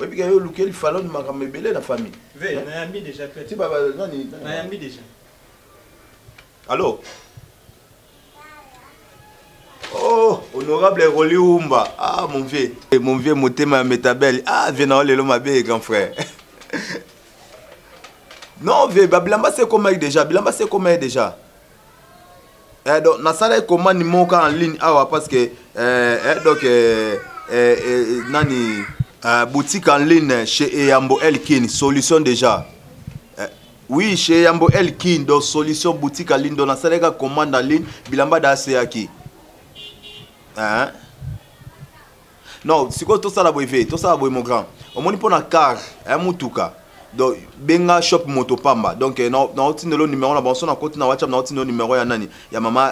Oui, puis il y a le fallon de ma belé la famille. Oui, on a mis déjà peut-être. On a mis déjà. Allô? Oh, honorable Rolly Oumba. Ah, mon vieux Motema Metabel. Ah, viens dans le ma belle, grand frère. Non, vieux, Bilamba c'est comment déjà? Bilamba c'est comment déjà? Donc, na sala comment ni moka en ligne parce que donc nani boutique en ligne chez Eyambo Elkin solution déjà. Oui, chez Eyambo Elkin donc solution boutique en ligne donc na sala commande en ligne Bilamba da qui hein? Non, c'est quoi tout ça la boivé, tout ça la boy mon grand. Au moins pour na car mutuka. Donc benga shop motopamba donc na otine le numéro na bonso na côté na WhatsApp na otine le numéro ya nani ya mama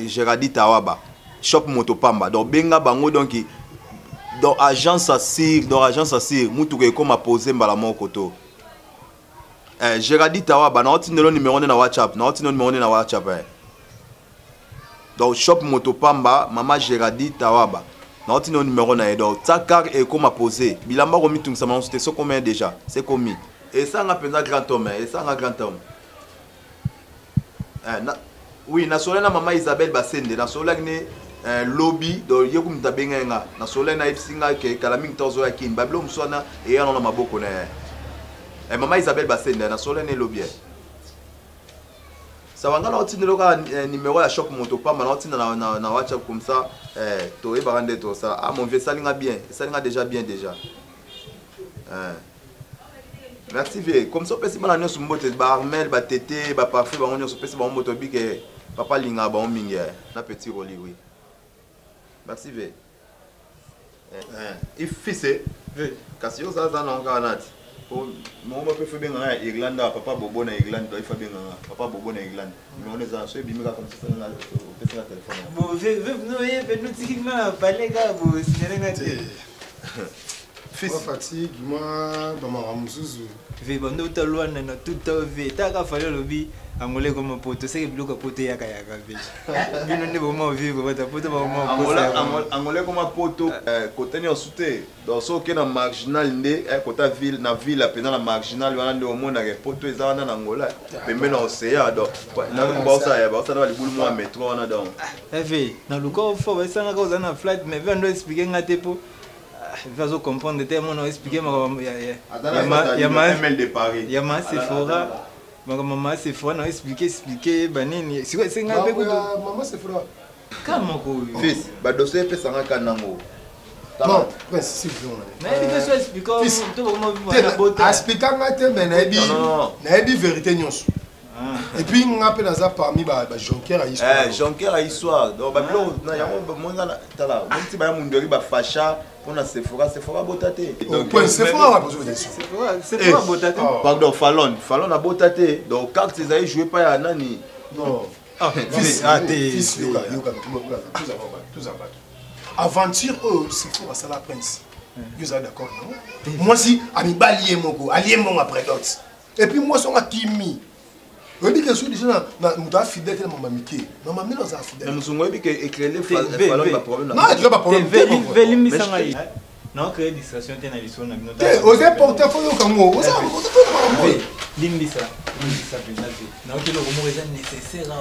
Géradi Tawaba shop motopamba donc benga bango donc dans agence assir mutuka comme a poser mbala moko to Géradi Tawaba na otine le numéro na WhatsApp na otine le numéro na WhatsApp donc shop motopamba mama Géradi Tawaba. Non, tu as un numéro na edo. Ta car est comme à poser. Bilamba remis tout ça, c'était ce combien déjà. C'est commis. Et ça on a un grand homme. Et ça on a grand homme. Oui, na solena maman Isabelle Basende. Na solena lobby do yekum tabenga nga. Na solena ifsinga ke kalaming tozo yakin. Bablo mswana et ya na maboko na. Maman Isabelle Basende na solena lobby. Ça va ngana otine loka numéro ya shop motopamba na otine na WhatsApp comme ça to e barande to ça ah mon vieux salinga bien salinga déjà bien déjà merci vieux comme ça pesi bana nyoso mbote ba armel ba tété ba parfait ba nyoso pesi ba moto bi ke papa linga ba mingi na petit roli oui merci vieux il fils vieux kasi yo ça na nganati mon papa fait bien en Irlande, papa Bobo na Irlande, il fait bien papa Bobo na Irlande. Mais on est en Suède, il me comme ça na téléphone. Bon, nous typiquement parler gars, vous signaler fils fatigue moi dans ma ramzuzu. Ve bando talwa na tout ve ta ka fallait lobby angolais comme poto c'est bloc à poto ya kaya ve. Bino ne bon vivre votre poto ba mo angolais comme poto côté ni souté donc so que na marginal ndé côté ville na ville à peine na marginal wana ndo mo na poto ezana na Angola pembe na océan donc na ba ça na libulu mo métro wana donc ve na luko fo ba sanga ko na flight mais vendo expliquer ngate po il va comprendre tellement on expliquer il y a ML de Paris il y a ma Sephora maman Sephora on expliquer banini c'est ngabe ko maman Sephora comment ko fils ba dossier pesa ngaka nango non c'est bon mais il faut expliquer tout comment vivre na beauté expliquer ngate mais na di vérité nyonso. Et puis on appelle ça parmi ba Jonker à histoire. Jonker à histoire. Donc ba blo na ya mo ngana tala. Mo ti ba mundori ba facha pour na Sephora botate. Donc Sephora ba besoin de Sephora botate. Pardon, Fallon a botate. Donc carte ils avaient joué pas ya nani. Non. Fils tous aventure Sephora ça la prince. Vous êtes d'accord non? Moi si ami balier moko, allié mon après d'autres. Et puis moi son Kimi. On dit que je suis déjà dans fidèle à ma amitié. Maman, mais dans sa fidèle. Mais nous avons dit que éclairer Fallon pas problème. Non, tu n'as pas problème. Non, créer distraction, tu as une histoire. Osez porter pour le Congo.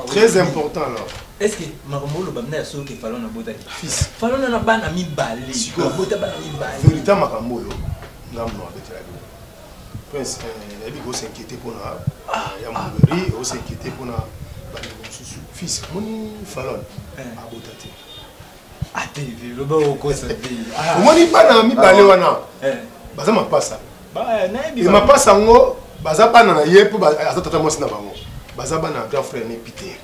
Très important là. Est-ce que Marmolo Bamna a sauté Fallon à Botani? Fils. Fallon n'a pas ami balé. Vérité Marmolo. Non, non, Prince, il faut s'inquiéter pour la Yamoueri, il faut s'inquiéter pour la fils. Mon Fallon à Botati. Ah, TV, le bas au cause de vie. Moi, il pas dans mi baléwana. Baza m'a pas ça. Il m'a pas ça ngo. Baza pas dans yé pour baza tata moi sina bango. Baza ba na grand frère né Peter.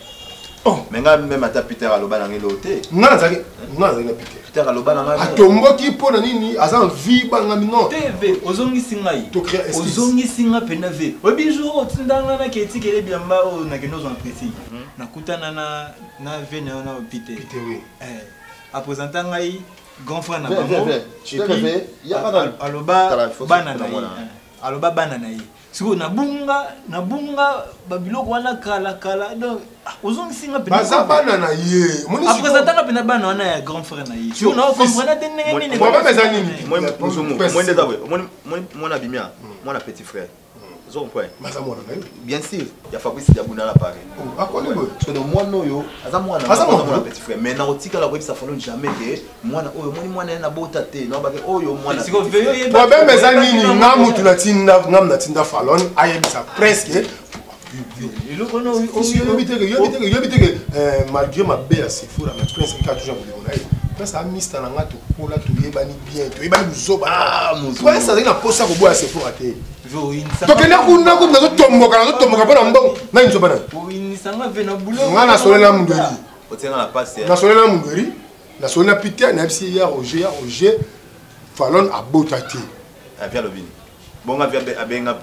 Oh, mais même à ta Peter à l'oba dans l'hôtel. Non, ça na Peter. Peter à l'oba dans la. Atombo qui pour na nini azan vie ba ngami non. TV, ozongi singai. To créer excuse. Ozongi singa penave. Obi jour otindanga na keti kele biamba o na kenozo en précis. Na kutana na vene na Peter. Peter oui. Après ngai grand frère na bango. Tu te réveilles, il y a pas aloba banana. aloba bana na ye siko nabunga babiloko wana kala donc ozongisinga pena baza bana na ye après ça tanga pena bana wana ya grand frère na ye siko na comprendre te ndenge nini moi ba meza nini moi ndeza moi na bimia moi na petit frère zo point baza mwana na ye bien sûr ya Fabrice Diabuna la paré akoni bo parce que moi no yo aza mwana petit frère mais na otika la ko ça fallo jamais que mwana oyo mwana na bota te no ba ke oyo mwana siko veyo ye ba meza nini ngamu tunatinda ngam natinda falon ayebisa presque malgré ma belle à Sephora, mais prince qui a toujours voulu. Prince a mis dans la tokola, tu y bani bien, tu y bani muso. Ah, muso. Ouais, ça n'a pas ça pour boire à Sephora. Donc, il y a un peu de tombe, pas d'embon. Non, il ne pas. Oui, il s'en va venir au boulot. On a sonné la mundori. On tient la passe. On a sonné la mundori. On a sonné la pitié, on a dit il y a Roger, Fallon a botaté. Viens le vin. Bon abina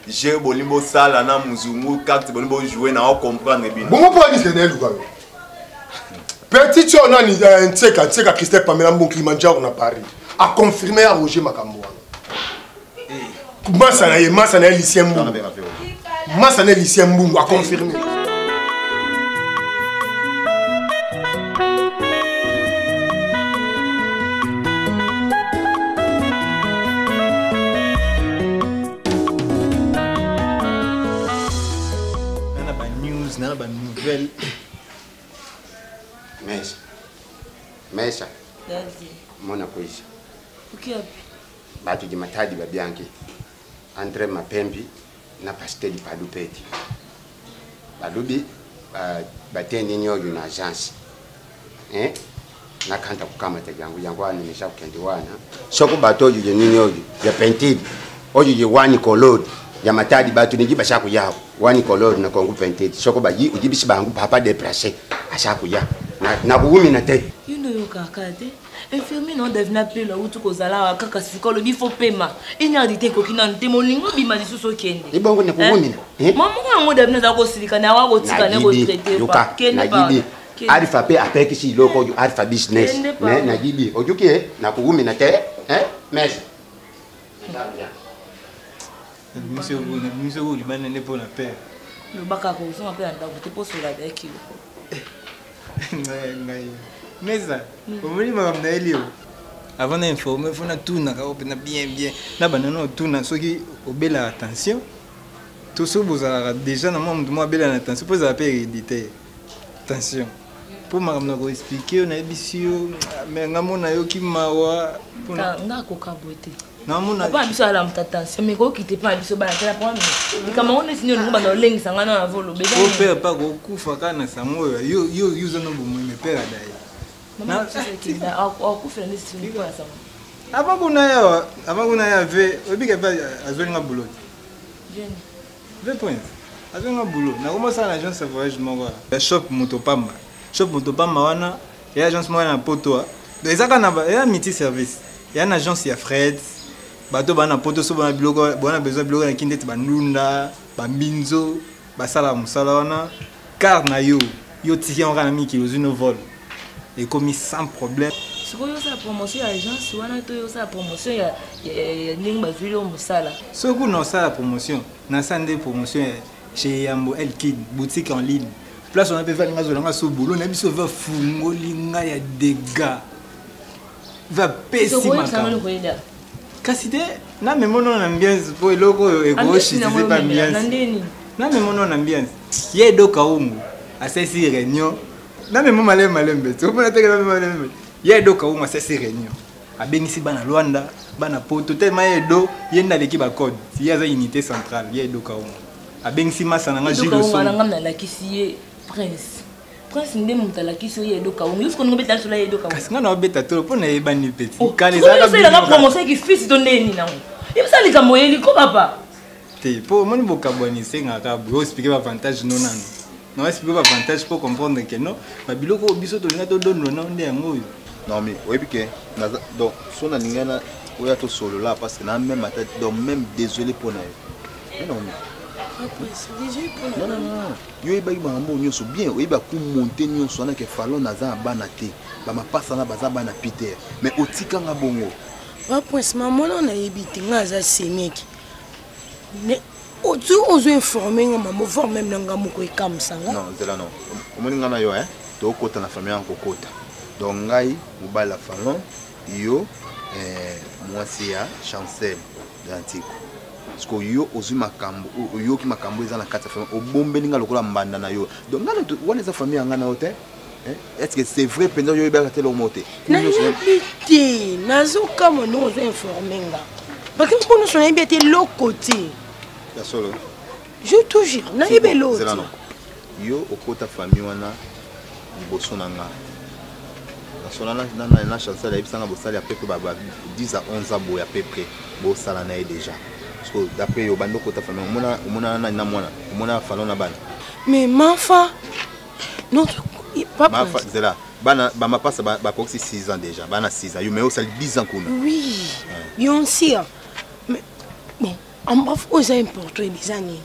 j'ai bolimbo sala na muzungu carte bolimbo jouer na comprendre bien bon pour dire c'est lui quoi petit on a ni nteka Christophe Pamela Mbon Kilimanjaro na Paris a confirmé à Roger Makambo masa na Lucien Mbungu masa na Lucien Mbungu a confirmé Mesha. Mona kuisha. Ukiapi? Batu jimatadi babyangi. Andre Mapembi na Pasteli Padupeti. Badubi bateni nyoyo na agence. Na kanta kukama yangu wani nimesha kukendiwana. Soko batoju je nyoyo ya pentidi. Oju je wani kolod. Ya matadi batu nijiba shaku yao. Wani kolod na kongu pentidi. Soko baji ujibisi bangu papa depressé. Ashaku yao. Na kuumi na te. You know kakate. Infirmier non devient plus là où tu kozala kaka sikolo il faut paiement. Il n'y a dit ko kina ntemolingo bima lisuso kende. Ibongo ne kuumi na. Maman ngo devient za ko silika na wa ko tika ne ko traiter pa. Kende ba. Arifa pe apeki si loko ju arifa business. Mais na gibi ojuke na kuumi na te, mais. Monsieur Olimane ne pour la paix. Le baka ko so pe anda ko te poso la de kilo. Mais ça, comment il m'a amené avant d'informer, il faut tout bien. Là, maintenant, tout ce qui est belle attention. Tout ça, vous avez déjà dans le monde belle attention. Pour ça, hérédité. Attention. Pour m'expliquer, expliquer, on a dit mais on a eu qui m'a on a cocaboté. Non, on a pas besoin à l'attention, mais quoi qui te pas besoin à la première. Et comme on est signé, on va dans l'eng, ça va dans vol. Au père, pas beaucoup, Fakana, Samoa, you use no me père d'ailleurs. Maman, c'est qui là, au coup, fait une signé quoi ça. Avant qu'on aille avec, au bic à Zolinga boulot. Viens. 20 points. À Zolinga boulot. Na commencé à l'agence voyage moi. La shop Motopamba. Shop Motopamba wana, et l'agence moi na poto. Donc ça quand il y a un multi service. Il y a une agence il y a Fred. Bato bana poto so bana biloko bona besoin biloko na kindete banunda bambinzo basala musala wana car na yo tiki on kana miki ozino vol et commis sans problème siko yo sa promotion ya agence wana to yo sa promotion ya ning bazwilo musala soko na sa promotion na sande promotion chez Yambo El Kid boutique en ligne place on a peut faire ngazolanga so boulot na biso va fungolinga ya dégâts va pessima Kasite na memono na ambiance po eloko egoshi c'est pas bien. Na memono na ambiance. Yedo kaungu asesi réunion. Na memono malembe. Tu peux nateka na malembe. Yedo kaungu asesi réunion. Abengisi bana Luanda, bana poto tellement yedo yenda leki ba code. Yaza unité centrale yedo kaungu. Abengisi masana nga Jules Kaungu na ngamna la kisiye prince. Prince ndé mutala kiso yedo kaungu. Yusko ngobeta sula yedo kaungu. Kasi nga na obeta to po na ebani petit. Kali za ka la promotion ki fils donné ni nango. Yebisa likambo yeli ko papa. Te po moni bokabwani senga ka bo expliquer avantage non nano. Non expliquer avantage pour comprendre que non, ba biloko biso to ngato donno na ndé ngoyo. Non mais oui piqué. Donc son alingana oya to solo là parce que na même ma tête donc même désolé pour na. Non mais non. Yo iba mambo nyonso bien, oyiba ku monter nyonso na ke falon na za bana te. Ba mapasa na baza bana Peter. Mais otika nga bongo. Wa prince maman na yebiti nga za semeki. Mais tu oses informer maman, voir même dans Gamoko et Kamsanga. Non, c'est là non. Au moins ngana yo to kota na famille en kokota. Donc ngai mobala falon yo moi c'est ya Chancel d'Antico. Parce que yo ozu makambo yo ki makambo eza na kati famille obombeli nga lokola mbanda na yo. Donc ngana wana eza famille ngana hotel. Est-ce que c'est vrai pendant yo ba telo moté? Na biti nazo kama no ozo informer nga. Parce que nous sommes bien l'autre côté. Solo. Je te jure, na yebe l'autre. Yo okota famille wana liboso na nga. Nasolana na Chancel ya bisanga bosali à peu près 10 à 11 ans boya à peu près bosala na déjà. Parce que d'après yo bando kota famille omona na mwana omona falon na bana. Mais Mafa notre papa Mafa zela bana ba mapasa ba koksi 6 ans déjà bana 6 ans yo mais osali 10 ans kuna. Oui. Yon sir. Mais bon, en bref, c'est important des années.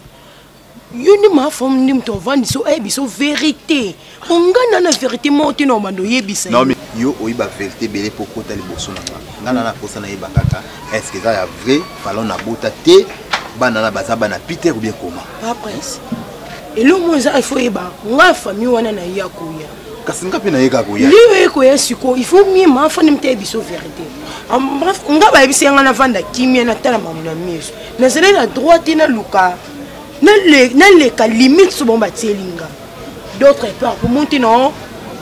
Yoni ma femme nim to vandi so ebiso vérité. Ongana na vérité monte no mando yebisa. Non mais yo oyiba vérité belé pour kota liboso na ngana na posa na yeba kaka. Est-ce que ça ya vrai falon na bota te bana na baza bana Peter ou bien comment? Après. Et le moins il faut yeba nga famille wana na yakuya. Kasi nga pe na yeka ko ya. Liwe ko yesiko il faut mi ma femme nim te ebiso vérité. En bref, nga ba ebisa nga na vanda kimia na tala mamu na miso. Na zele na droite na luka. Na les limites sont bâties d'autres peurs pour monter non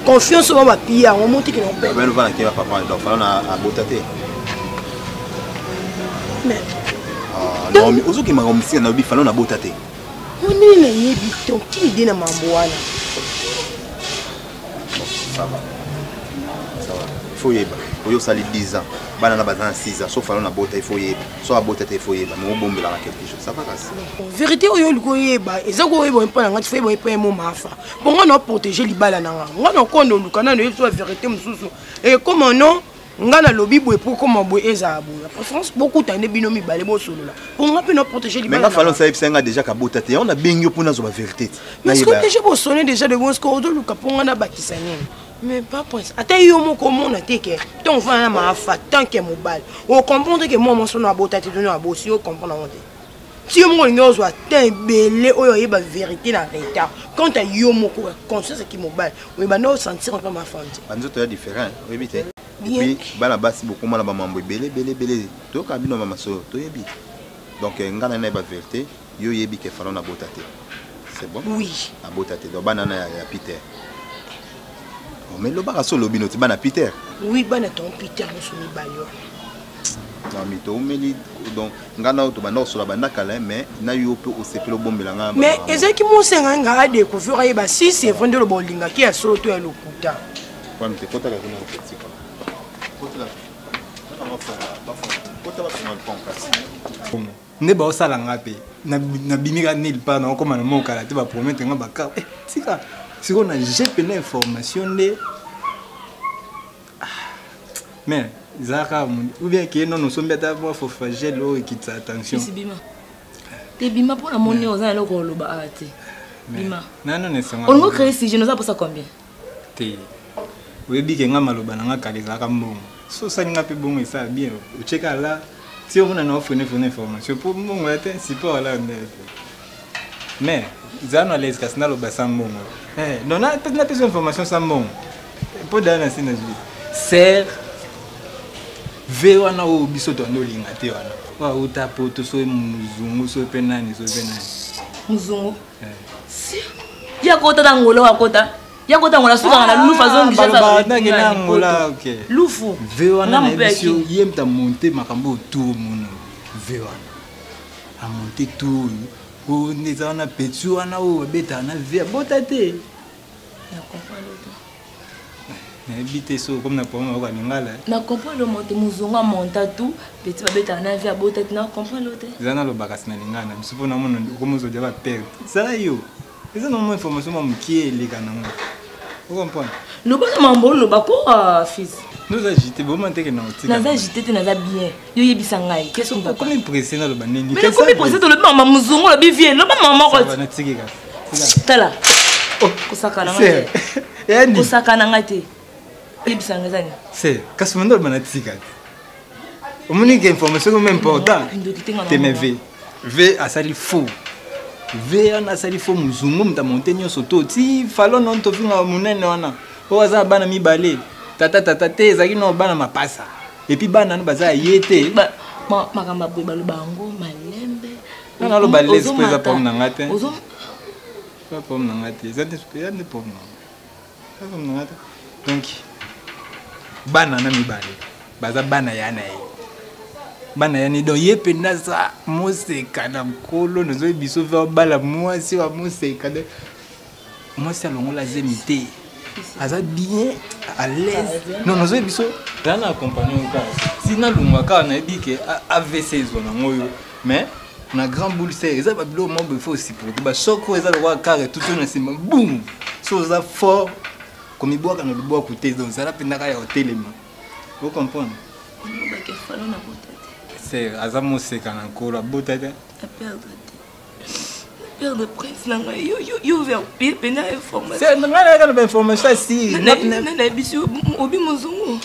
confiance sur ma pille on monte qui n'ont pas ben va qui va papa donc falon à botate mais non mais ozo qui m'a remis na bi falon na botate on est là yebi ton qui idée na mamboana ça va faut yeba faut yo sali 10 ans bana na bazana 6 ans sauf falon na botate il faut yeba so a botate il faut yeba mais bombe la quelque chose ça va passer vérité oyo liko yeba ezako yeba mpa nga tu fais bon pas mo mafa bon on a protéger libala na nga na kondo lukana no yeba vérité mususu et comment non nga na lobi boy pour comment boy ezabo la préférence beaucoup tande binomi balé bo solo là pour nga pe no protéger libala mais nga falon ça yeba déjà ka botate on a bengi pour na zo ba vérité mais ce que déjà bo sonner déjà de bon ce qu'on do luka pour nga na bakisa nini. Mais pas prince. Attends, yo mo comment on a été que ton va ma fa tant que mobile. On comprend que moi mon son a beau tête donner à beau si on comprend on dit. Si mo ngos wa tan belé oyo yeba vérité na retard. Quand à yo mo ko conscience qui mobile, oui ba no sentir un peu ma femme. Banzoto ya différent, oui bité. Et puis bana basi beaucoup mala ba mambo belé to ka bino mama so to yebi. Donc ngana na ba vérité, yo yebi ke falon na botate. C'est bon? Oui. Na botate do banana ya Peter. Mais le bar a solo binoti bana Peter. Oui, bana ton Peter mo so mi bayo. Non mais to meli donc ngana to bana so la bana kala mais na yo pe o sepelo bombela nga. Mais ezaki mo senga nga de ko fura yeba si c'est vendre le bolinga qui a solo to ya lokuta. Kwa mte kota ka kuna petit quoi. Kota la. Kota ba kuna ponkas. Ne ba osala ngape na bimika nil pa na koma na mokala te ba promettre nga ba ka. Tika si on a j'ai l'information de mais Zara ou bien que non nous sommes d'abord faut faire l'eau et quitter attention. C'est bima. T'es bima pour la monnaie aux gens là qu'on le bat ate. Bima. Non non c'est on nous crée si je nous a pas ça combien. T'es oui bien que nga maloba na nga kali Zara mbongo. So ça nga pe bon et ça bien. O cheka là si on a une offre une information pour mon atteint si pas là mais Zana les casna lo basambongo. Non na peut-être plus d'informations sambongo. Pour dans la scène ser vewana o bisoto ndo linga te wana. Wa utapo to so muzungu so penani so penani. Muzungu. Si. Ya kota dangola wa kota. Ya kota ngola suka na lufa zongi jasa. Ba ngena ngola okay. Lufu. Vewana na bisio yemta monter makambo tout muno. Vewana. A monter tout. On est en a pétu on a ou beta na via botate. Na comprendre l'autre. Na bité so comme na pour moi ngala. Na comprendre le monte muzunga monta tout petit ba beta na via botate na comprendre l'autre. Zana lo bakasi na lingana msupo na mono comme zo déjà perdre. Ça yo. Eza non mo information mo mkie ligana mo. Vous comprenez? Le bon mambo le bako fils. Nous agiter bon manté que na otika. Na agiter te na bien. Yo yebisa ngai. Qu'est-ce qu'on va pas? Comme pressé na lo baneni. Mais comme pressé le maman muzungu le bivie, le maman ko. Ça va na tigika. Tala. Oh, kusaka na ngai. Yani. Kusaka na ngai te. Yebisa ngai zani. C'est kasumando bana tigika. Omoni que information comme important. Te me ve. V asali faux. V on asali faux muzungu mta montenyo soto. Ti falon non to finga munene wana. O aza bana mi balé. Tata te ezaki no bana mapasa. Et puis bana no baza yete. Makamba boy balubango malembe. Non lo balé c'est pas pour ngate. Ozo pas pour ngate. Ça ne pour non. Donc bana na mi balé. Baza bana yana yi. Bana yani do yepe nasa moseka na mkolo nozo biso fa bala mwasi wa moseka de mwasi alongola zemite aza bien à l'aise non nozo biso dana accompagner ka sina lunga ka na bike AVC zona ngoyo mais na grand boule c'est eza ba bilo mo faut aussi pour ba soko eza ba kare tout na sima boum so za fort comme iboa kana liboa côté donc ça la pendaka ya hotelema vous comprenez c'est azamo seka na kora botata a perdre prince nanga yo vers pena information c'est ngana kana information si na biso obi muzungu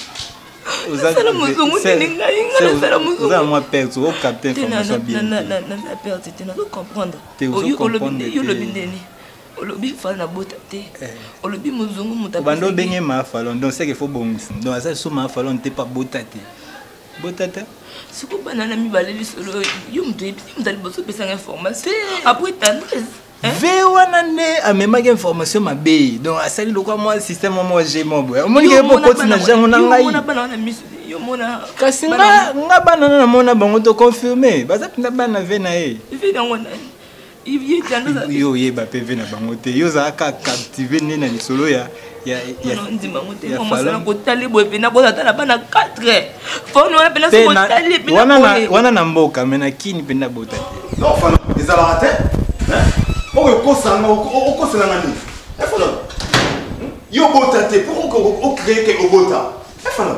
sala muzungu ninga inga sala muzungu za moi perdre au captain information bien na perdre tu n'as comprendre yo lo bindeni olobi fala na botate olobi muzungu mutapa bando benye ma falon donc c'est qu'il faut bon donc ça so ma falon t'es pas botate Siko banana mi baleli solo yo mtali boso pesa information après tendresse ve wana ne amema ke information mabe donc asali lokwa moi système moi j'ai mon boy omoni ke po koti na jango na ngai mona banana mi yo mona kasi nga banana na mona bango to confirmer baza pinda bana ve na e ve na ngona il tendresse yo ye ba pv na bango te yo za ka captiver ne na lisolo ya ndima ngote ngomosala kotali boye pena bozatala bana 4 fono wana pena sokotali pena wana na mboka mena kini pena bota te non fana ezala te oko kosanga okosanga nani fana yo bota te pour ko créer que obota fana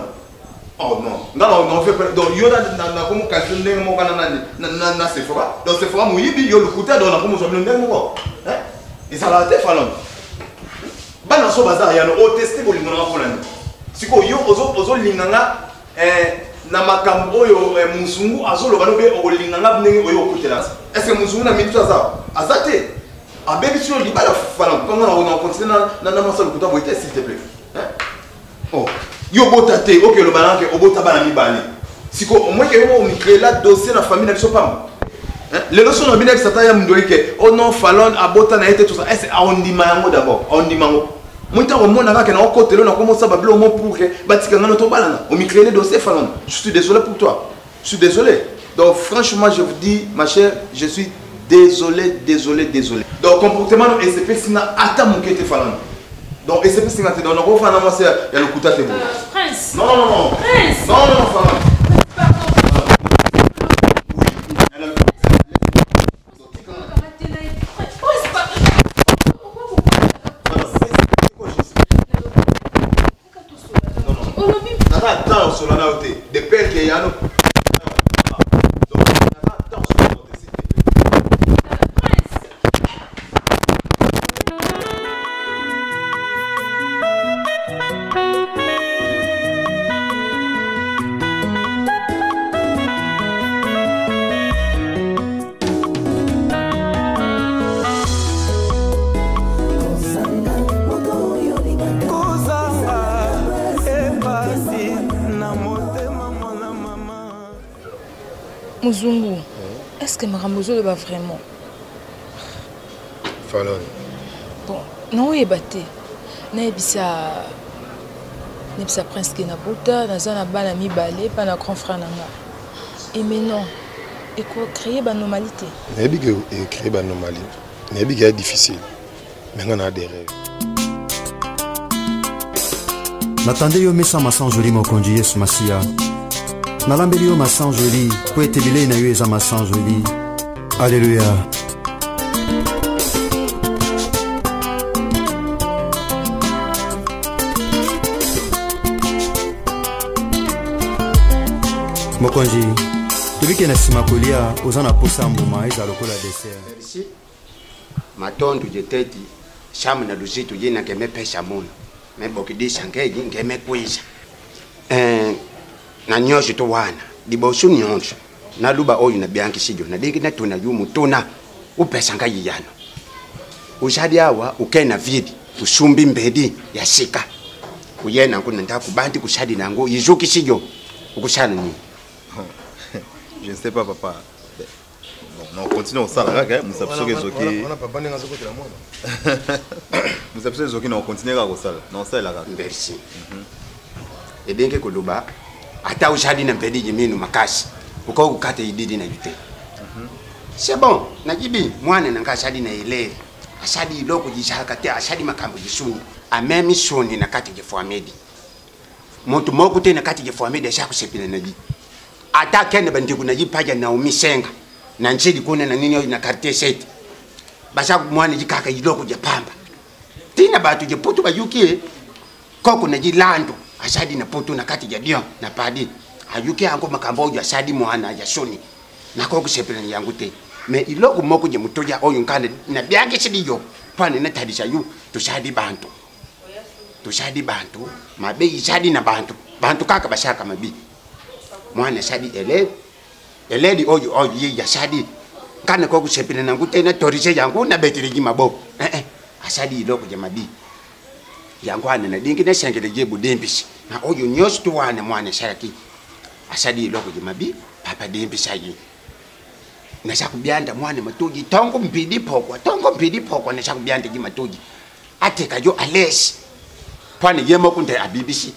oh non non fait donc yo na comme calcul ndenge mo kana na Sephora donc Sephora muyibi yo lukuta donc na comme so ndenge mo ezala te fana bana so bazar ya no o tester bolingo na kolani siko yo ozo linganga na makambo oyo musungu azolo bano be o linganga ndenge oyo okutela est-ce que musungu na mitu azate abebi sur libala fala konga na continuer na masalo kuta boite s'il te plaît oh yo botate OK lo balanke obota bana mibale siko moi ke yo mi créer la dossier na famille na biso pam les leçons na bina sata ya mdoike oh non falon abota na été tout ça est-ce ondima yango d'abord ondima yango Mouta au monde avec un côté là, on commence à babler au mot pour que bâtir un autre balana. On m'y crée les dossiers falon. Je suis désolé pour toi. Je suis désolé. Donc franchement, je vous dis, ma chère, je suis désolé. Donc comportement et c'est pas si na ata mon kete falon. Donc et c'est pas si na te donne. On va faire un massage. Il y a le couteau à te bout. Prince. Non. Prince. Non falon. De père qui est à nous. Muzungu, est-ce que Maramozo le va vraiment? Falon. Bon, non, il est battu. Nebisa prince qui n'a pas dans un ban ami balé, pas un grand frère nanga. Et maintenant, il faut créer une normalité. Nebiga créer une normalité. Nebiga est difficile. Mais on a des rêves. N'attendez yo mesa masan joli mokonzi Yesu Masia. Nalambeli yo masan joli, po ete bilei na yo eza masan joli. Alléluia. Mokonzi, tobike na sima kolia ozana posa mbuma eza lokola dessert. Merci. Matondo jeteti shamu na duzito yena keme pesha muna. Meboki shangeji ngeme kwisa. Na nyosho to wana. Dibosu nyosho. na luba oyo na bianki sijo na dingi na tuna yu mutuna upesa nga yiyano ushadi awa ukena vidi usumbi mbedi ya shika uyena nkuna nda kubanti kushadi nango yizuki sijo ukushana ni Je ne sais pas papa. Bon, on continue au salon, OK? Nous savons que Zoki. On a papa n'est pas côté la moi. Nous savons que Zoki on continue au salon. Non, ça là. Merci. Et bien que kuluba ata ushadi na mbedi jiminu makasi uko ukate ididi na yute. C'est bon, najibi mwana nanga shadi na ile. Ashadi iloko jishaka te ashadi makambo jisuni. Amemi suni na kati jefuamedi. Muntu moku te na kati jefuamedi ashaku sepile naji. Ata kene bandiku naji paja na umisenga. Na nchidi kuna na nini na karte seti. Bashaku mwana jikaka iloko jepamba. Tina batu jeputu bayuki koko naji lando. Ashadi na putu na kati jadio na padi. Ayuki yangu makambo ya ashadi mwana ya suni. Na koko sepile na yangu te. Me iloko moku je mutoja oyo nkande na biange sidiyo. Pane na tadisha yu tushadi bantu. Tushadi bantu. Mabe ishadi na bantu. Bantu kaka bashaka mabi. Mwana shadi eledi oyo ya shadi kana ko kusepile nangu tena torise yangu na betirigi mabo ashadi iloko jamabi yangu ana na dingi na sengele jebu dembisi na oyo nyos tuwane mwana shaki ashadi iloko jamabi papa dembisi ayi na shakubyanda mwana matoji tongo mpidi pokwa na shakubyanda ji matoji ateka yo ales pane yemo kunde abibisi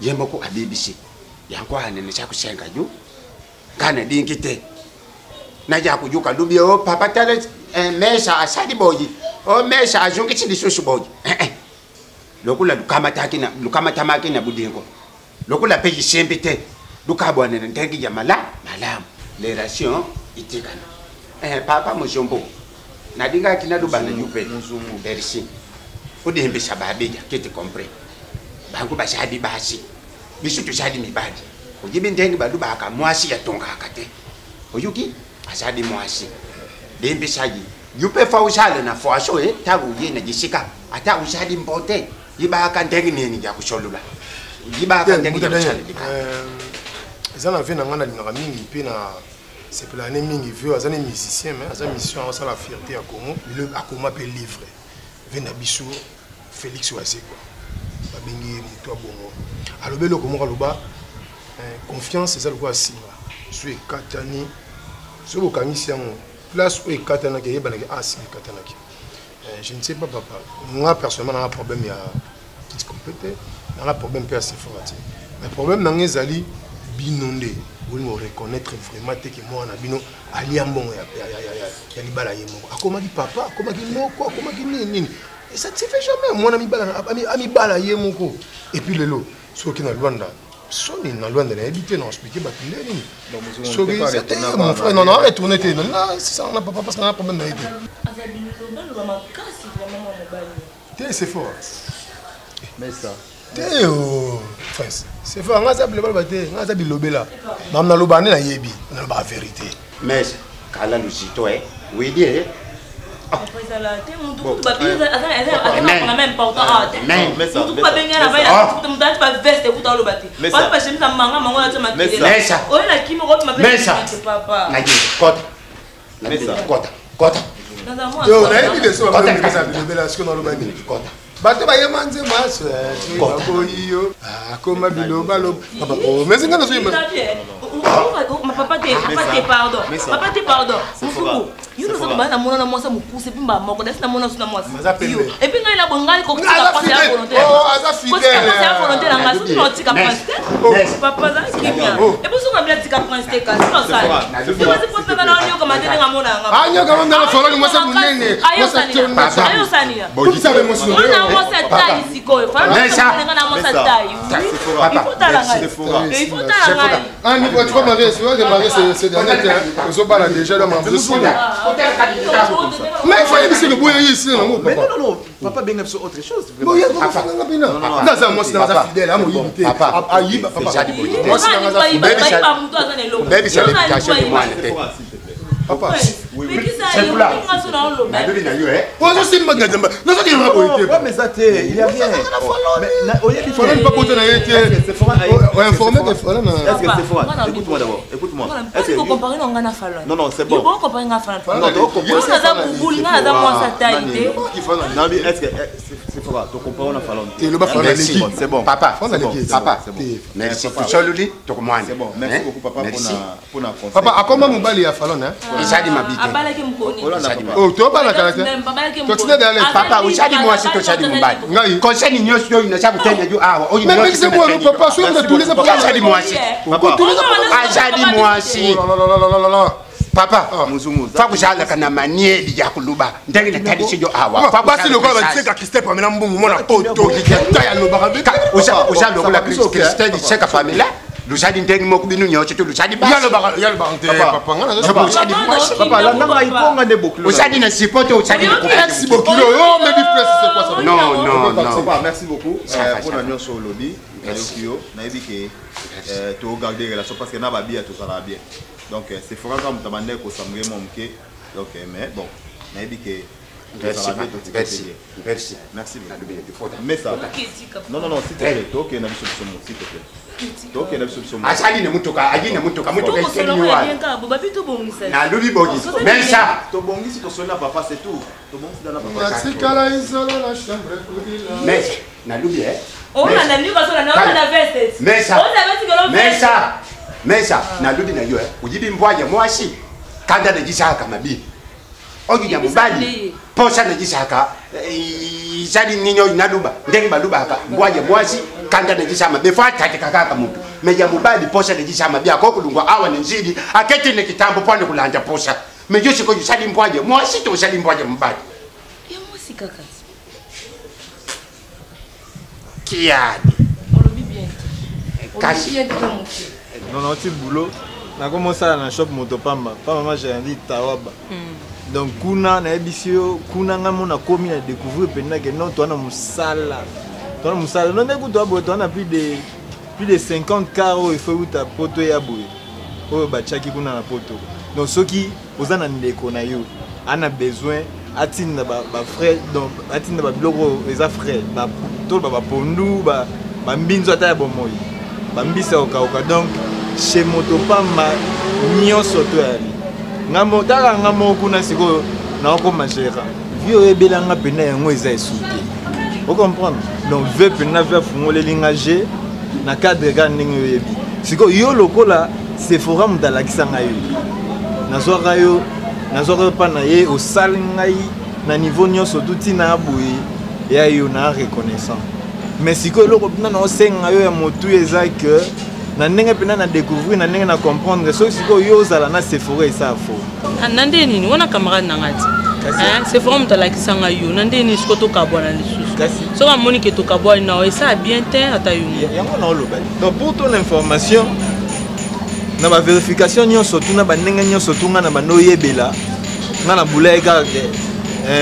yemo ku abibisi yangu ana na shakusenga yo kana dingite naja kujuka lubio papa tale mesha asadi boji o mesha ajungi chidi susu boji lokula lukama tamaki na budingo lokula peji sembite lukabwa na ndengi ya malamu les rations itikana papa mujombo nadinga kina lubana yupe muzungu berisi udembe sababeja kete compre bangu bashadi basi bisu tushadi mibadi ujibi ndengi badu baka mwasi ya tonga akate oyuki asadi mwasi dembe saji yupe fa usale na fwasho tagu ye na jisika ata usadi mbote yibaka ndengi nini ya kusholula yibaka ndengi ya kusholula ezana vena ngana linga mingi pe na c'est pour l'année mingi vieux azane musicien mais azane mission ça la fierté à Congo le akoma pe livre vena bisu Félix Waseko babengi muto bongo alobelo komo loba confiance c'est ça le quoi si suis katani sur le kanisi yango place où katana ke yeba na asi katana ki je ne sais pas papa moi personnellement on a un problème il y a petit compété on a un problème peu assez fort mais problème dans ezali binondé vous nous reconnaître vraiment que moi on a bino aliambon ya libala yemo akoma ki papa akoma ki moko akoma ki nini et ça ne se fait jamais moi ami bala yemo ko et puis lelo so ki na Luanda Soni na Luanda na habité na expliquer batulé ni Soni c'était mon frère non retourner non ça on a pas parce qu'on a un problème na été c'est fort mais ça c'est fort nga za bilobela baté nga za bilobela mam na lobane na yebi na ba vérité mais kala lusito oui dire après ça là t'es mon tout papier ça même pas autant mais ça tout pas bien là tout me pas veste ou dans le bâti pas pas chemise à manga na ma mais ça oh la qui me rote ma papa na dit kota yo na yebi de so ba za bilobela ce que na lobane kota bato bayemanze maso boyo akoma biloba lo papa o mais ngana so yema papa te pardon you know ça bana mona na mwasa mukuse bimba moko desi na mona suna mwasa et puis ngai la bongali ko kisa passer à volonté aza fidèle passer à volonté la ngasu tu n'oti ka passer papa za kimia et puis so ngabla tika passer ka so ça c'est pas ça na nyo kama tena ngamona ngaba anyo kama ndana folo ni mwasa munene mwasa tonga ayo sania boki sabe mwasa mwasa tai siko fa na mwasa tai il faut talanga il faut talanga ani ko tu vas marier c'est dernier temps bala déjà dans ma vie mais il faut ébisser le boyer ici non mais non papa bien c'est autre chose papa non ça moi c'est dans sa fidèle à mon limité à yiba papa moi c'est dans sa fidèle baby ça l'éducation de moi papa oui C'est là. Bonjour, c'est ma gamme. Non, ça, il va pas. Mais ça, il y a bien. Il faut même pas poser la vérité. Ouais, informer des Fallon. Est-ce que c'est fort? Écoute-moi d'abord. Écoute-moi. Est-ce que vous comparez Ngana Fallon? Non, c'est bon. Vous comparez Ngana Fallon? Non, donc comparez. Vous avez boulé dans moi sa taille. Non, mais est-ce que c'est fort? Donc comparez on Fallon. C'est bon. Papa. Papa. Merci. C'est bon. Merci beaucoup papa pour la conseil. Papa, à comment mon bali à Fallon hein? Ishadi mabite. Abalaki mkoni. Oh, tu vas la caractère. Continue d'aller. Papa, ushadi mwasi to shadi mbali. Ngai. Conseil ni nyosi yo inacha kutenya juu awa. Mais c'est moi le papa, sur de tous les Papa, shadi mwasi. Papa. Ashadi mwasi. Papa, fa kushala kana manieli ya kuluba. Ndenge natadishe jo awa. Papa, si le gars va dire que Step amena mbungu mona poto ki ya lo barabe. Usha lo kula Christelle cheka famila. Lushadi ndenge mokubinu nyoche to lushadi ba. Ya le barante papa ngana zo ushadi mwasi. Papa, la nanga iponga de boklo. Ushadi na sipoto ushadi na merci beaucoup. Oh, mais du presse c'est quoi ça? Non. Papa, merci beaucoup pour la nyonso lobby. Na ebike to garder relation parce que na ba bien tout ça va bien. Donc c'est fort comme tamane ko samre mon ke. Donc mais bon, na ebike Merci. Mais ça. Non, s'il te plaît. Ok, na biso s'il te plaît. Ok, na biso. Ashali ne mutoka, aji ne mutoka ikeni wa. Na lubi bogi. Mais ça. To bongi si to sona papa c'est tout. To bongi si dana papa. Merci kala isola la chambre pour dire. Mais na lubi On a lu parce qu'on a veste. Mais ça, na lubi na yo ujibi mbwaje mwashi. Kanda na jisaka mabi. Ogi ya mubali. Posa na jisaka. Ishadi ninyo inaluba. Ndenge baluba haka. Mbwaje mwashi. Kanda na jisama. Befa tate kakaka mtu. Meja mubali posa na jisama. Bia koko lungwa awa nzidi. Aketi ne kitambo pwane kulanja posa. Mejo siko jisadi mbwaje. Mwashi to usadi mbwaje mbali. Ya mwasi kaka. Kiadi. On le vit bien. Cache. Non, tu boulot. On a commencé à la shop Motopamba. Pas maman, j'ai dit Tawaba. Donc, Kuna, na ebisio, Kuna, on a commis à découvrir que non, toi, on a moussala. Toi, on a moussala. Non, écoute, toi, on a plus de 50 carreaux. Il faut que tu aies poto et aboué. Oh, bah, chaki Kuna na poto. Donc, ceux qui, vous en avez on a besoin. Atine ba frère donc atine ba biloko les frères ba to ba pondu ba mbinzo ata ya bomoi ba mbisa oka donc chez Motopamba nyonso to ali ngamo taka ngamo kuna siko na ko majera vio ebelanga pena yango eza esouté vous comprendre donc veut pena veut fungole lingage na cadre ga ndenge yebi siko yo lokola c'est forum dalakisanga yo nazwaka yo nazwaka pa na ye au sal ngai na niveau nyonso tuti na boye ya yo na reconnaissant mais siko loko pina na osenga yo ya motu eza que na ndenge pena na découvrir na ndenge na comprendre so siko yo zala na Sephora esa fo nande nini wana camarade na ngati c'est forum talakisanga yo nande nini siko to kabwana lisusu kasi so ka moni ke to kabwana na esa bien te ata yo yango na oloba donc pour ton information na ba vérification nyonso tuna ba ndenge nyonso tunga na ba no yebela na na bula ka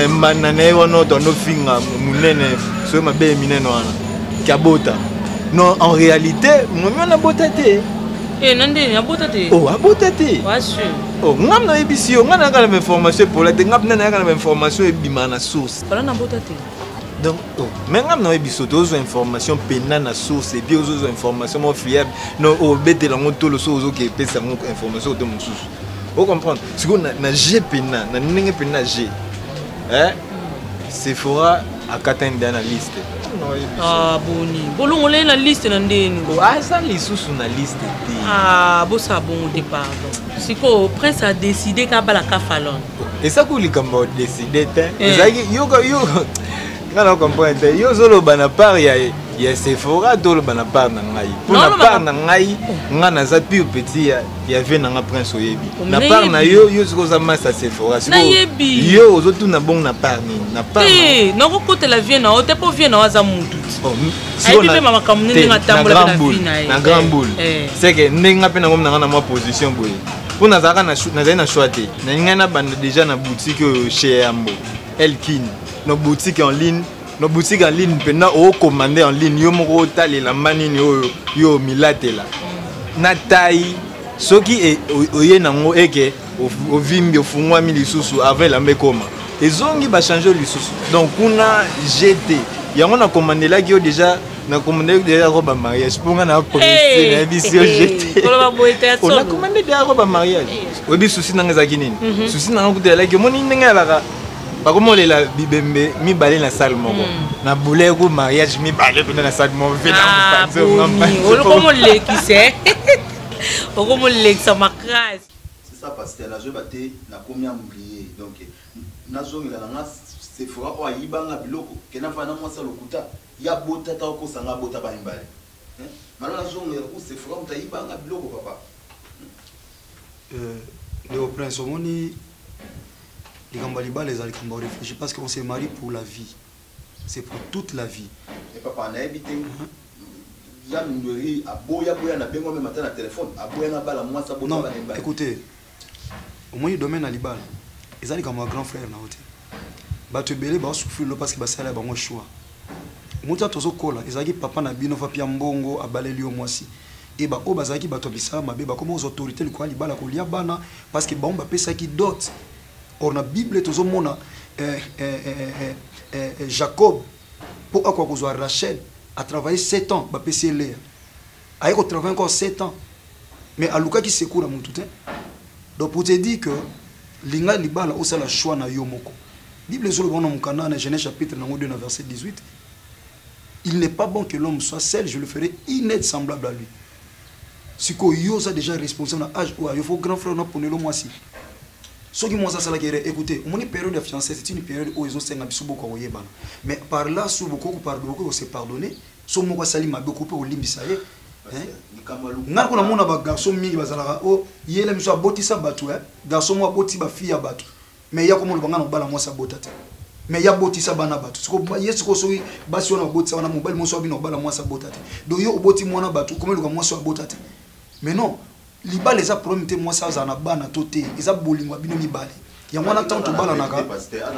manane wono to no finga munene so ma be minene wana kabota non en réalité moi na botate nande na botate oh abotate wa sûr oh ngam na ebisio ngana ka na information pour la ngam na ka na information e bima na source bala na botate donc oh mais ngam na ebiso tozo information pena na source et puis ozo information mo fiable non oh betela ngotolo so ozo ke pesa ngo information de mon source vous comprenez ce qu'on na G pena na ndenge pena G Sephora a katende na liste boni bolongo le na liste na ndeni ça lisusu na liste bo ça bon départ siko prince a décidé ka bala ka Fallon et ça ko likambo décider ezaki yo ngana comprendre yo zolo bana part ya Sephora dolo bana part na ngai pour na part na ngai ngana za plus petit ya vient na prince oyebi na part na yo ziko za massa Sephora siko yo ozotu na bon na part ni na part na ko kote la vient na ote po vient na waza mutu siko na mama kamune nga tambola na vina na grand boule c'est que ndinga pe na ngom na ma position boye pour na zaka na choix te na ngana banda déjà na boutique chez Ambo Elkin nos boutiques en ligne pena o commander en ligne yo moko tali la manini yo milatela na tai soki oye nango eke au vimbi au fungwami lisusu avant la mekoma ezongi ba changer lisusu donc kuna GT yango na commandé là qui déjà na commandé déjà robe mariage pour na pressé na bisio GT on a commandé déjà robe mariage obi souci na ngazaki nini souci na ngakutela like moni ndenge la ba komo lela bibembe mi balé na salle moko na boule ko mariage mi balé pendant la salle moko vena mpanzo on komo lekise on komo lekisa makras c'est ça parce que la jeu baté na combien oublié donc na zongi la nga c'est fora o ayibanga biloko kena fana mwasa lokuta ya bota ta ko sanga bota ba imbale malo la zongi ko c'est fora mta ayibanga biloko papa Léo Prince omoni les balles les alikamba réfléchir parce qu'on se marie pour la vie, c'est pour toute la vie. Et papa na habité Jamindori aboya boya na bengo même matin na téléphone aboya na bala mwasa bota ba imbale. Écoutez, au moins le domaine à l'ibal ils allaient comme un grand frère na hote bato belé ba souffrir parce que ba sala ba mo choix muta tozo kola ezaki papa na bino fa pia mbongo abaleli o mwasi et ba o bazaki bato bisa mabe ba comme aux autorités le quoi libala ko lia bana parce que ba on ba pesa ki dot or na bible tozo mona Jacob pour akwa kozwa Rachel a travaillé 7 ans ba pesa Léa a ko travailler encore 7 ans mais aluka ki sekura mutu te donc pour te dire que linga libala osala choix na yo moko Bible sur le bon mukana na Genèse chapitre 2 verset 18 il n'est pas bon que l'homme soit seul je le ferai inêtre semblable à lui si ko yo ça déjà responsable na âge ou il faut grand frère na ponelo moi si ce qui moi ça la guerre écoutez mon période de fiançailles c'est une période où ils ont 5 biso boko oyeba mais par là sous beaucoup pardon ko se pardonner so moko sali mabe ko pe olimbisa ye nga ko na mona ba garçon mingi bazalaka o yele miso abotisa batu garçon mo aboti ba fille ya batu mais ya komo lobanga na bala mo sa botata mais ya botisa bana batu siko yesu ko so basi ona botisa wana mobile mo so abi na bala mo sa botata do yo oboti mo na batu komo lobanga mo so botata mais non liba les a promis moi ça za na bana toté ils a bolingo bino mibale ya mwana tanto bala naka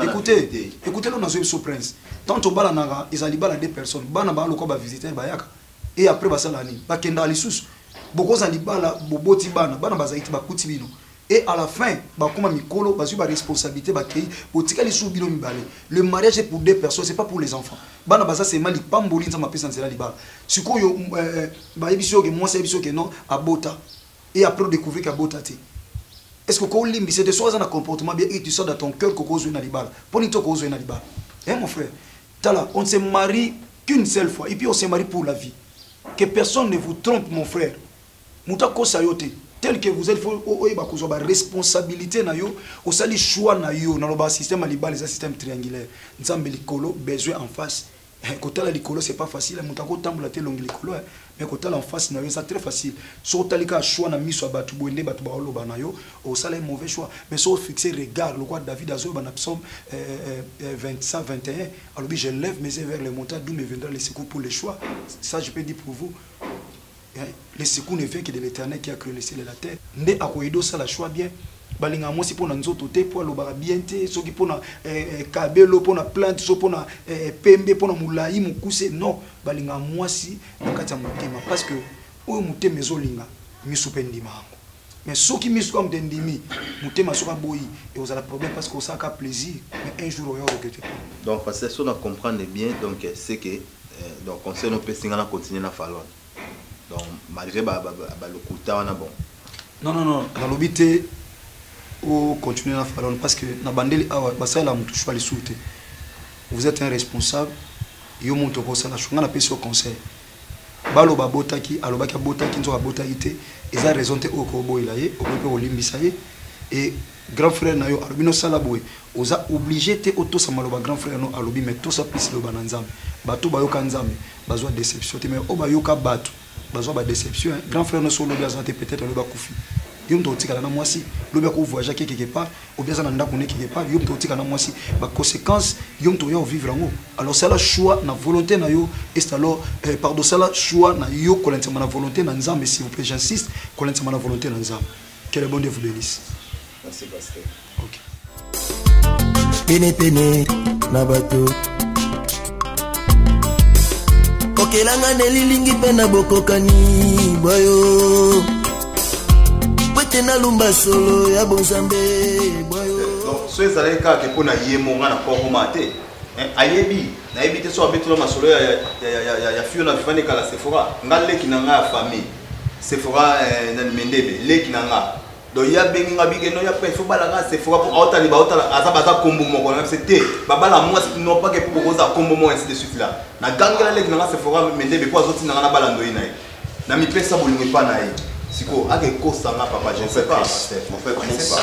écoutez le nazo so prince tanto bala naka ils a libala des personnes bana ba loko ba visiter ba yaka et après basalani bakenda lisusu bokoza libala boboti bana bazaiti bakuti bino et à la fin bakoma mikolo bazu ba responsabilité bakei botika lisusu bino mibale le mariage est pour deux personnes c'est pas pour les enfants bana baza c'est mali pamboli nza mapesa nzela libala sikoyo ba ebiso ke moi c'est ebiso ke non abota et après découvrir qu'abota te est-ce que ko limbi c'est de soi un comportement bien et tu sors dans ton cœur ko kozwe na libala poni to kozwe na libala mon frère tala on se marie qu'une seule fois et puis on se marie pour la vie. Que personne ne vous trompe, mon frère. Moutako sayote. Tel que vous êtes, il faut avoir responsabilité na yo, osali choix na yo, na loba système alibal, les système triangulaire. Nzambe likolo, besoin en face. Côté la likolo, c'est pas facile. Moutako tambola te longi likolo, mais côté en face na yo, c'est très facile. So talika choix na miso batu boende batu ba loba na yo, osala un mauvais choix. Mais so fixer regard, le roi David azo ba na psaume 25 21. Alors je lève mes yeux vers les montagnes d'où me viendra le secours pour les choix. Ça je peux dire pour vous. Le secours ne vient que de l'Éternel qui a créé le ciel et la terre. Ndé akoido ça la choix bien. Balinga mosi pona nzoto te po loba bien te soki pona kabelo pona plante so pona pembe pona mulai mukuse non balinga mosi nakati ya mutema parce que oyo mutema ezolinga misupendi mango mais soki misu comme ndimi mutema soka boyi et vous avez problème parce que ça a plaisir mais un jour on va regretter. Donc parce que si on comprend bien donc c'est que donc on sait nos pessinga continuer na falon. Donc malgré ba le kuta wana bon. Non dans l'obité ou continuer à faire parce que na bandeli awa basala mutu choix les soute. Vous êtes un responsable yo monto ko sala chunga na pesi au conseil. Balo babotaki alobaki abotaki nzo abotaki eza raison te oko boyila ye okope olimbisa ye et grand frère na yo albino sala boy oza obligé te auto samaloba grand frère no alobi mais tout ça plus le bananzam bato bayoka nzambe bazwa déception te mais o bayoka bato bazwa ba déception grand frère no solo biazate peut-être le bakufi yom to tika na mwasi lobi ko voyager quelque part ou bien ça nanda connaît quelque part yom to tika na mwasi ba conséquence yom to yo vivre ngo alors ça la choix na volonté na yo est alors pardon ça la choix na yo kolentema na volonté na nzambe s'il vous plaît j'insiste kolentema na volonté na nzambe que le bon Dieu vous bénisse. Merci pasteur. OK pene na bato okelanga nelilingi pena bokokani boyo tena lumba solo ya bonzambe boyo. Donc so ezalaki kaka mpo na ye monga na kokoma te ayebi nayebi te so abetula masolo ya fio na vivani kala Sephora nga leki na nga ya famille Sephora na Mendebe leki na nga donc ya bengi nga bigeno ya pe fo bala nga Sephora pour autali ba autala aza kombo moko na c'était babala moi non pas que pour koza kombo mo ainsi de suite là na gangela leki na nga Sephora Mendebe pour azoti na nga na balando ina na mi pesa bolingo pa na ye siko ake kosa nga papa je ne sais pas mon frère Prince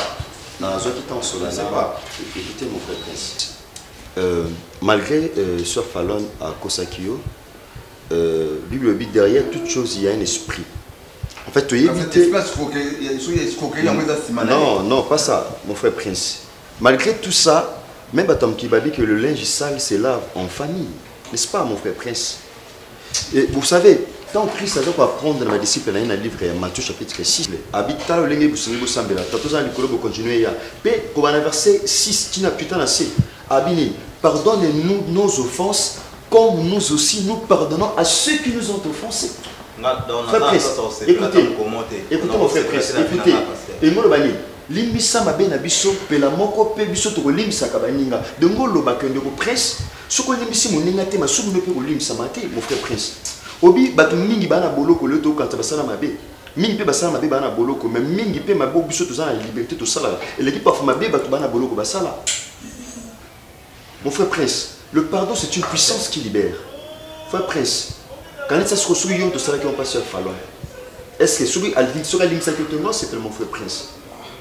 non zo qui t'en solo c'est pas écoutez mon frère Prince malgré Sœur Fallon à Kosakio Bible dit derrière toute chose il y a un esprit. En fait, tu éviter. Non, non, pas ça, mon frère Prince. Malgré tout ça, même Batom Kibabi que le linge sale se lave en famille. N'est-ce pas, mon frère Prince? Et vous savez, quand Christ a quoi apprendre dans ma disciple, dans un livre, Matthieu chapitre 6, habita le linge vous sambela. Tatoza Nicolo vous continuer ya. Pe comme un verset 6 qui n'a putain assez. Abini, pardonnez-nous nos offenses, comme nous aussi nous pardonnons à ceux qui nous ont offensés. Frère Prince, écoutez mon frère Prince, écoutez. Et moi le bani, limbisa mabe na biso pela moko pe biso to limbisa kabaninga. De ngolo bakende ko Prince, soko limbisi moninga te masubu pe ko limbisa mate mon frère Prince. Obi batu mingi bana boloko le to kanta basala mabe. Mingi pe basala mabe bana boloko, mais mingi pe mabo biso to za la liberté to sala. Et l'équipe parfois mabe batu bana boloko basala. Mon frère Prince, le pardon c'est une puissance qui libère. Frère Prince, quand ça se construit, il y a qui ont passé à Fallon. Est-ce que celui à non, c'est mon frère Prince.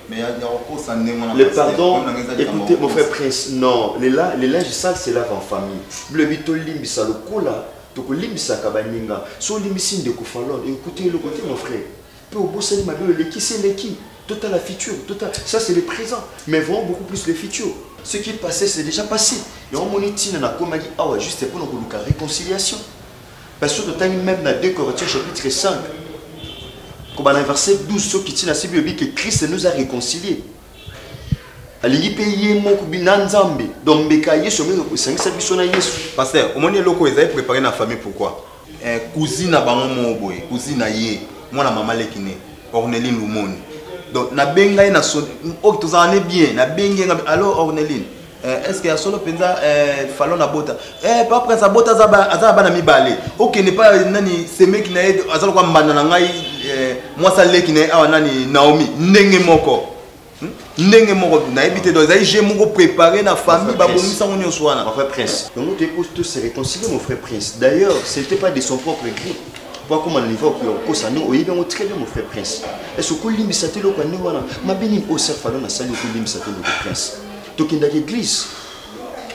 Mais il y a le pardon, écoutez mon frère Prince, non, les linges sales se lavent en famille. Le bito limbisa le cola, to limbisa kabaninga, so limbisin de Fallon. Écoutez le côté mon frère. Peu au beau salut ma belle, qui c'est les qui? Total la future, total. Ça c'est le présent, mais vraiment beaucoup plus le futur. Ce qui est passé, c'est déjà passé. Et on monitine na comme dit ah ouais, juste pour nous la réconciliation. Parce que tu as même dans 2 Corinthiens chapitre 5, comme dans le verset 12, ceux qui tiennent à cette Bible que Christ nous a réconciliés. Alingi paye mon kubina nzambe donc bekaye somme ko sangisa biso na Yesu. Pasteur, au moment loko ezali préparer na famille pourquoi? Cousine na bango mo boy, cousine na ye, mwana mama lekine, Orneline Lumoni. Donc na benga na so o tozane bien, na benga alors Orneline. Est-ce qu'il y a solo penza Fallon na bota pas après sa bota azaba na mibale OK n'est pas nani seme ki na azalo kwa mbanda na ngai moi ça leki na awa nani Naomi ndenge moko na ebité donc ezali j'ai moko préparer na famille ba bomisa ngonyo swana mon frère Prince donc tu peux tous se réconcilier mon frère Prince d'ailleurs c'était pas de son propre gré pas comme on niveau pour ça nous oyibe on très bien mon frère Prince est-ce que limbisa te lo kwa ni wana mabeni o Sœur Fallon na sali ko limbisa te lo Prince donc il y a l'église.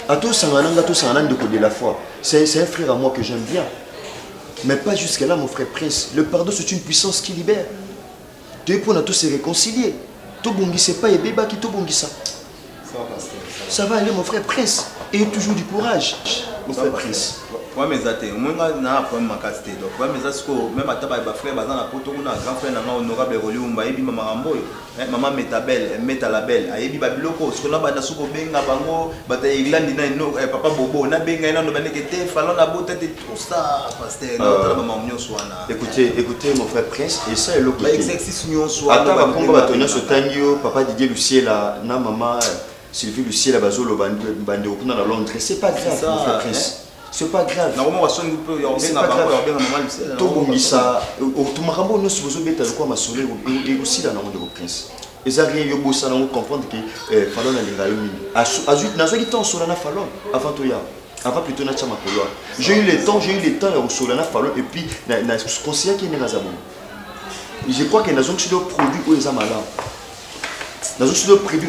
À tous de la foi. C'est un frère à moi que j'aime bien. Mais pas jusqu'à là, mon frère Prince. Le pardon, c'est une puissance qui libère. Tu es pour nous tous se réconcilier. Tout bon c'est pas et béba qui tout bon ça. Ça va aller, mon frère Prince. Et toujours du courage, mon frère Prince. Ouais, mais ça, moi, na problème ma casté. Donc, ouais, mais ça, même à tabac, frère, bazan na poto, on a grand frère, na honorable Roliumba, ebi maman Ramboy, maman Metabel, Metalabel, ayebi babiloko, ce qu'on a bada suko benga bango, bata Irlande na no, papa Bobo, na benga na no banekete, Fallon na botte et tout ça, pasteur, na maman mignon soana. Écoutez, mon frère Prince, et ça est l'autre côté. Exercice mignon soana. Attends, quand on va tenir ce tangio, papa Didier Lucier là, na maman Sylvie Lucier là, bazolo bande au na Londres, c'est pas grave, mon frère Prince. C'est pas grave. Normalement, c'est pas grave. Tout bon ça. Tout marambo nous sommes obligés de quoi ma soleil et aussi dans le monde Prince. Et ça rien yo bossa na comprendre que Fallon na lingalumi. Ajoute na zo qui temps sur na Fallon avant toi ya. Avant plutôt na chama koloa. J'ai eu le temps ya sur na Fallon et puis na conseiller qui est na zabon. Je crois que na zo qui le produit ou les amala. Na zo qui le produit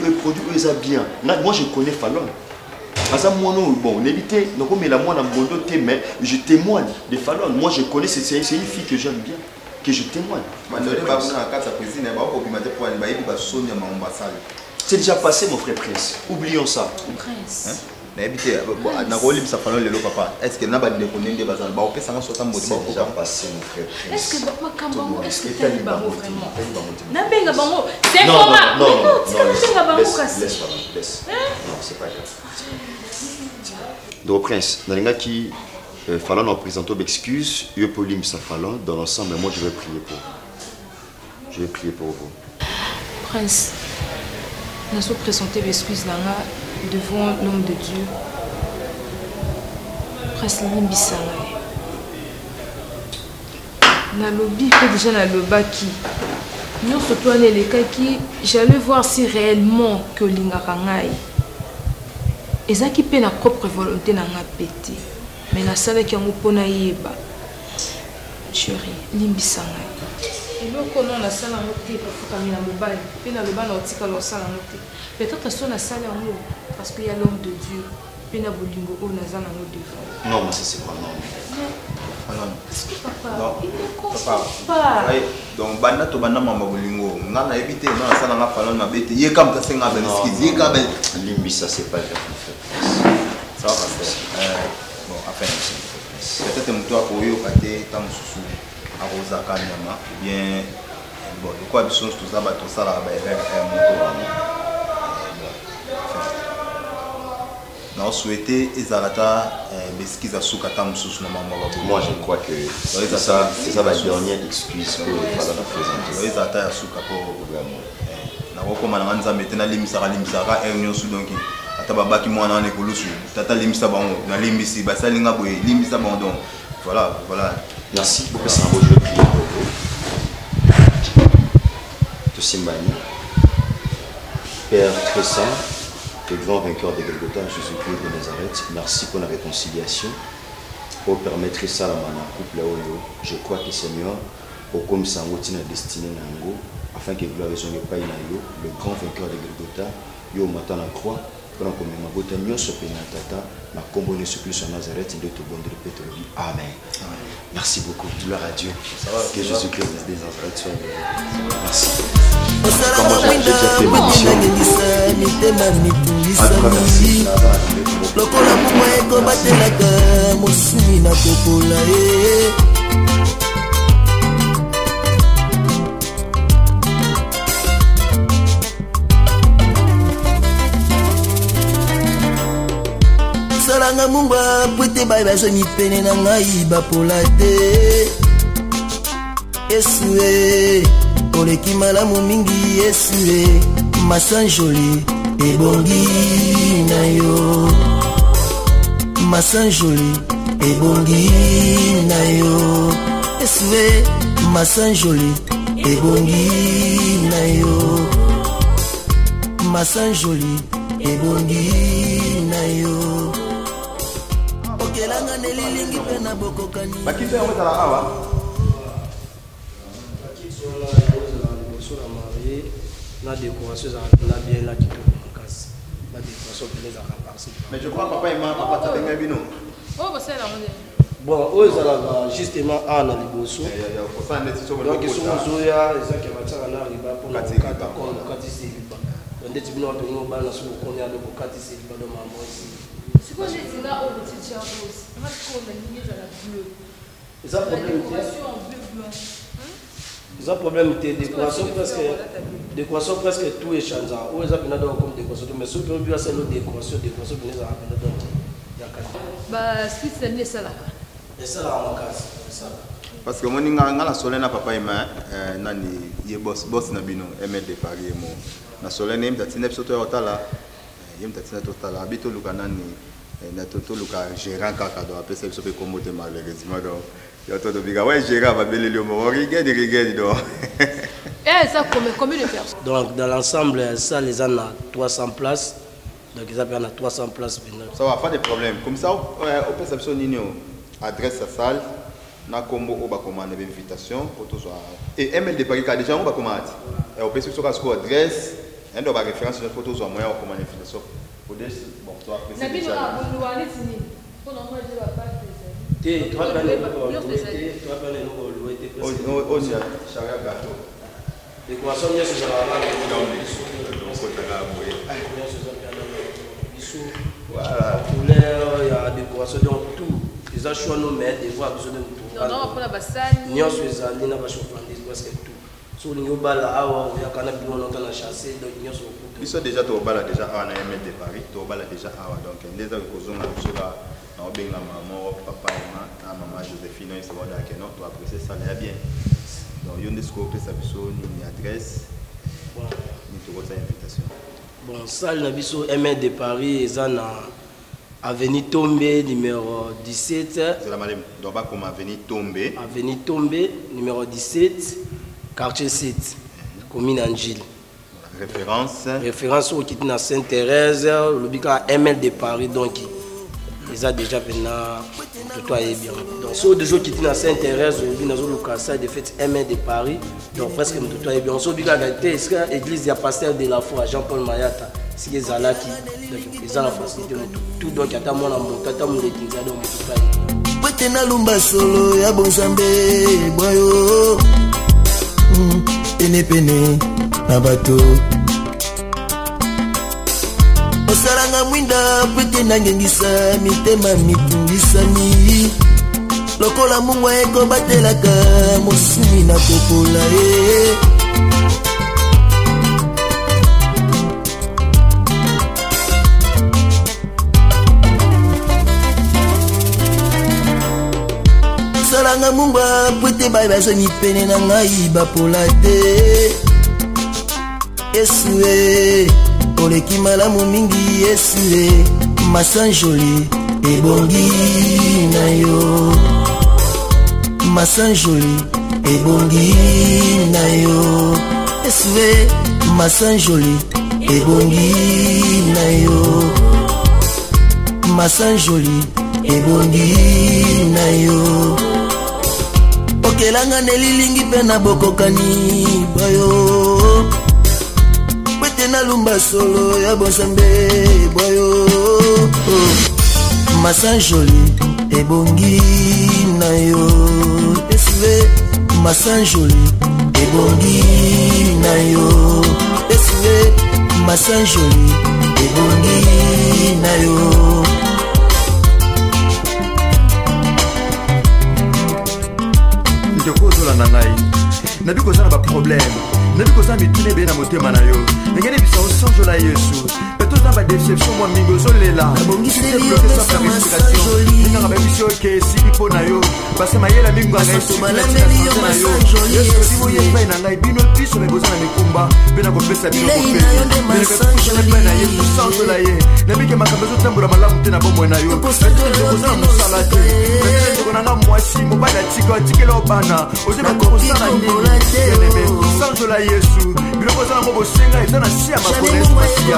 ou les bien. Moi je connais Fallon. Bon, l'éviter, donc mais la moi mais je témoigne de Fallon. Moi je connais, c'est une fille que j'aime bien, que je témoigne. C'est déjà passé mon frère Prince. Oublions ça. Prince. Mais évitez, na rolim ça Fallon le papa. Est-ce que na ba de connaître des bazan ba opé ça soit mot c'est déjà passé mon frère Prince. Est-ce que ma kambango est-ce que tu as vraiment na benga bango c'est comment non laisse non c'est pas grave. Donc Prince, dans les gars qui Fallon en présentant d'excuses, il peut limiter ça Fallon dans l'ensemble, mais moi je vais prier pour vous. Je vais prier pour vous. Prince, nous avons présenté mes excuses devant l'homme de Dieu. Prince Limbisanga. Na lobby déjà na lobaki. Nous surtout les cas qui j'allais voir si réellement que lingarangai. Et ça qui peut na propre volonté na ngapété. Mais na salle qui en pona yeba. Chérie, Limbisanga. Et donc on a la salle en moté pour caminer na mobile. Puis na loba na otika la salle en moté. Peut-être sur la salle en haut parce qu'il y a l'homme de Dieu. Puis na bolingo on a zana no devant. Non, mais c'est quoi non? Est-ce que papa, non. il ne comprend pas. Donc, banda to banda mama bolingo. On a évité, non, ça n'a pas fallu m'abêter. Il y a comme ça, c'est un bel ski. Il y a comme Limbi, ça c'est pas le cas. Ça va faire. Bon, enfin, peut-être que toi, pour eux, quand tu es dans le sous, à Rosa Kanyama, ou bien, bon, de quoi, tout ça, tout ça, là, non, souhaité Ezalata Beskiza Soukata Moussous moi je crois que c'est ça la dernière excuse pour le faire dans la présentation. Ezalata Souka pour na kokoma na nza metena limisaka réunion sous donc ata babaki mwana na ekolusu tata limisa bango na limisi basalinga boye limisa bango donc voilà. Merci beaucoup, c'est un beau jeu de prière pour vous. Toussimbani, Père très saint, le grand vainqueur de Golgotha, Jésus-Christ de Nazareth, merci pour la réconciliation. Pour permettre ça à mon couple, je crois que Seigneur, pour comme ça, on a destiné afin que gloire ne pas le grand vainqueur de Golgotha, yo matin la croix, pour qu'on me mabota mieux se payer tata, ma combonne ce plus en Nazareth, de te bon de pétrole. Amen. Merci beaucoup, gloire à Dieu. Que Jésus-Christ de Nazareth soit merci. Comment j'ai déjà fait l'émission. lokola mumwa ekobatelaka mosuni na kokola ye salanga mungwa pwete bai bazongi pene na ngai bapola te Yesu e oleki malamu mingi Yesu e masanjoli ebongi na yo masanjoli ebongi na yo Yesu e masanjoli ebongi na yo masanjoli ebongi na yo okelanga nelilingi mpe na bokokani bakito yango ezala awa la décoration la bien là qui casse la décoration qui les a reparti mais je crois papa et maman papa tabenga bino oh bah c'est là bon eux ça justement à la liboso donc ils sont zoya les gens qui vont ça na riba pour la kata ko kati seliba donc tu bino to no bana so ko nya de ko kati seliba do maman ici c'est quoi j'ai dit là au petit charbon moi je connais la ligne de la bleue ça problème en bleu blanc. Ils ont problème de décoration presque tout est changé. Où ils ont comme décoration, mais ceux qui ont vu à cette décoration, ils ont bah, si c'est ça là. Et ça là, en casse. Parce que moi, je suis solena papa et maman, nani, il boss na bino, ML de Paris et moi. Na solena, il y a surtout au tala, il y a tout tala. Habito lukanani, na toto luka gérant kaka do après ça il se fait commoter malheureusement donc. Il y a tout ouais gérant va belé le mot. Regarde donc. Eh ça combien de personnes? Donc dans l'ensemble ça les en a 300 places. Donc ils appellent à 300 places maintenant. Ça va pas de problème. Comme ça au perception nino adresse sa salle na combo au ba commande invitation pour tout ça. Et ML de Paris déjà on va commander. Et au perception sur adresse un de ba référence sur photo sur moyen au commande invitation. Pour des bon toi après c'est déjà. Tu vas parler décoration bien sur la couleur, il y a décoration donc tout. Ils ont choisi nos maîtres, des fois besoin de tout. Non, pour la bassane. Nous sommes allés dans la chauffe-flandise presque tout. Sur le niveau bala, il y a quand même longtemps à chasser, donc nous sommes. Ils sont déjà au bala déjà à ML de Paris, au bala déjà à donc les autres causes on a on bien la maman, papa et maman Joséphine, ils sont là que non, tu apprécies ça là bien. Donc il y a une scope ça une adresse. invitation. Bon, salle Nabiso ML de Paris, ils ont Avenue Tombé, numéro 17. Donc, comme Avenue Tombé. Avenue Tombé, numéro 17, quartier 7, commune Angile. Référence au qui est dans Sainte-Thérèse, le bica ML de Paris, donc ils ont déjà venu tutoyer bien. Donc, ceux des gens qui sont dans Sainte-Thérèse, ils ont le de fait ML de Paris, donc presque me tutoyer bien. Ceux qui ont l'église de pasteur de la foi, Jean-Paul Mayata, si ils ont la facilité, tout donc il y a mon amour, il y a mon église, donc me tutoyer. Pwete na lumba solo ya bonzambe boyo ene pene na bato osalanga mwinda pwete na ngengisa mitema mitungisani lokola mungwa ekobatelaka mosumi na kopola salanga mungwa pwete bai bazoni pene na ngai bapola te Yesue oleki malamu mingi Yesue masanjoli ebongi na yo masanjoli ebongi na yo Yesue masanjoli ebongi na yo masanjoli ebongi na yo okelanga nelilingi mpe na bokokani boyo pwete na lumba solo ya bonzambe boyo masanjoli ebongi na yo Yesue masanjoli ebongi na yo Yesue masanjoli ebongi na yo Kozola na ngai nabi kozala ba problème nabi kozala mitune be na motema na yo ngene bisa osonjola Yesu peto za ba déception moi mingo zolela c'est bloqué sa respiration ninga ba mission ke si ipo na yo parce mayela mingo ngai so na yo Yesu simo yepa na ngai bino biso be bozana mikumba bena ko pesa bino ko pesa bena na Yesu sonjola ye nabi ke makambezo tambura malamu tena bomwe na yo kozala musala te na mwasi mobala tiko tikelo bana ozeba kosala nini sanjola Yesu biloko za mo bosenga ezana sia makonesi masia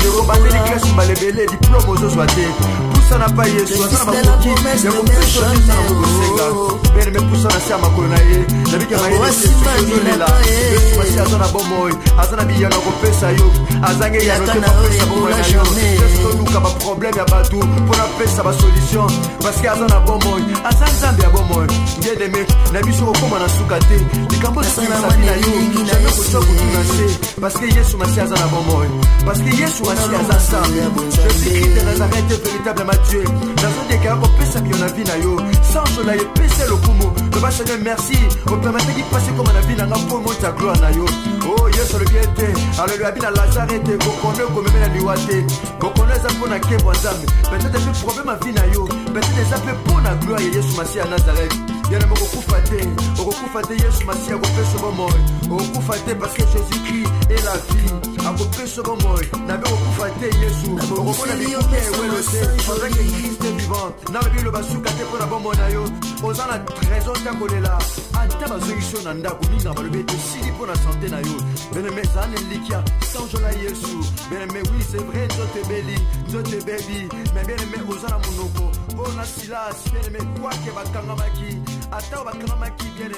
yo bandeli classe malebele diplôme ozozwa te pusana pa Yesu azana makoki ya kompesho sana mo bosenga bere me pusana sia makona ye nabika ma Yesu yolela Yesu masia azana bomoy azana biya na kompesa yo azange ya no te kompesa bomoy na yo Yesu luka ba problème ya batu pour pesa ba solution parce que azana bomoy azanzambe ya bomoy ngedeme na biso okoma na suka te likambo sana na yo jamais koso kutuna se parce que Yesu masia azana bomoy parce que Yesu masia azasa Jésus-Christ de Nazareth véritablement Dieu dans un déclare qu'on peut s'habiller na vie na yo sans cela y pèse le kumo le bas Seigneur merci on permet qu'il passe comme na vie na pour monter ta gloire na yo oh Yesu le biete alléluia bina Lazareth ko kono ko memela liwate ko kono za pona ke bwazame peut-être un problème à vie na yo peut-être ça peut pour la gloire Yesu masia Nazareth bien na moko kufate Yesu masia ko pèse bomoy okufate parce que Jésus-Christ est la vie ako pèse bomoy na be okufate Yesu okona bikuke welo se avec Christ vivant na be le basuka te pour la bomoy na yo ozana trésor ta kolela ata bazongisho na ndako minga balobe te sili pour la santé na yo bien mais ça ne likia sans jola Yesu bien mais oui c'est vrai zote baby mais bien mais ozana monoko bona silas bien mais quoi que bakanga maki ata bakanga maki bien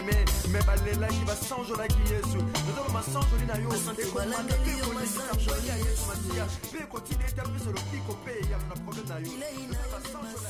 mais balela qui va sans jola ki Yesu nous avons sans joli na yo et komanda pe ko ni sans joli Yesu masia pe continue taper sur le pico pe ya na problème na yo sans jola